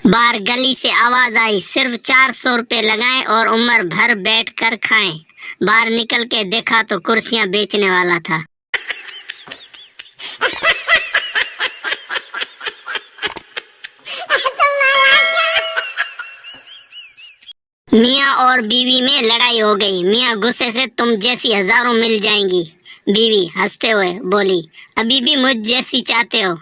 बाहर गली से आवाज आई, सिर्फ 400 रुपये लगाएं और उम्र भर बैठ कर खाएं। बाहर निकल के देखा तो कुर्सियां बेचने वाला था। मियाँ और बीवी में लड़ाई हो गई। मियाँ गुस्से से, तुम जैसी हजारों मिल जाएंगी। बीवी हंसते हुए बोली, अभी भी मुझ जैसी चाहते हो?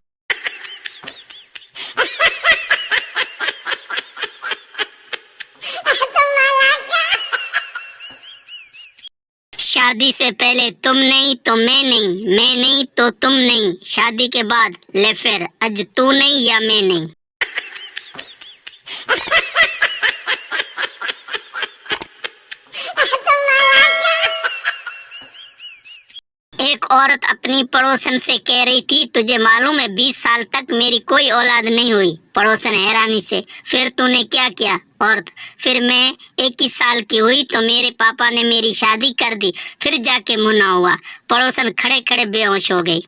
शादी से पहले तुम नहीं तो मैं नहीं, मैं नहीं तो तुम नहीं, शादी के बाद ले फिर, आज तू नहीं या मैं नहीं। एक औरत अपनी पड़ोसन से कह रही थी, तुझे मालूम है 20 साल तक मेरी कोई औलाद नहीं हुई? पड़ोसन हैरानी से, फिर तूने क्या किया? औरत, फिर मैं 21 साल की हुई तो मेरे पापा ने मेरी शादी कर दी, फिर जाके मुन्ना हुआ। पड़ोसन खड़े खड़े बेहोश हो गई।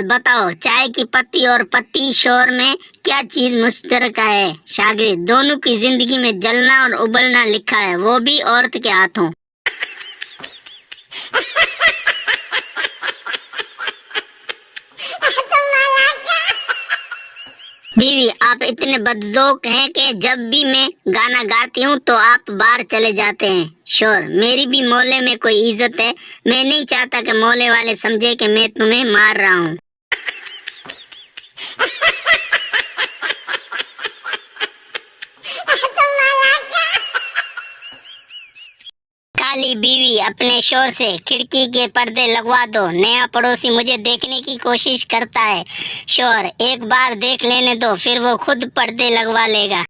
बताओ, चाय की पत्ती और पत्ती शोर में क्या चीज मुश्तरक है? शागिर्द, दोनों की जिंदगी में जलना और उबलना लिखा है, वो भी औरत के हाथों। बीवी, आप इतने बदजोक हैं कि जब भी मैं गाना गाती हूँ तो आप बाहर चले जाते हैं। शोर, मेरी भी मोहल्ले में कोई इज्जत है, मैं नहीं चाहता कि मोहल्ले वाले समझे कि मैं तुम्हें मार रहा हूँ। काली बीवी अपने शोर से, खिड़की के पर्दे लगवा दो, नया पड़ोसी मुझे देखने की कोशिश करता है। शोर, एक बार देख लेने दो, फिर वो खुद पर्दे लगवा लेगा।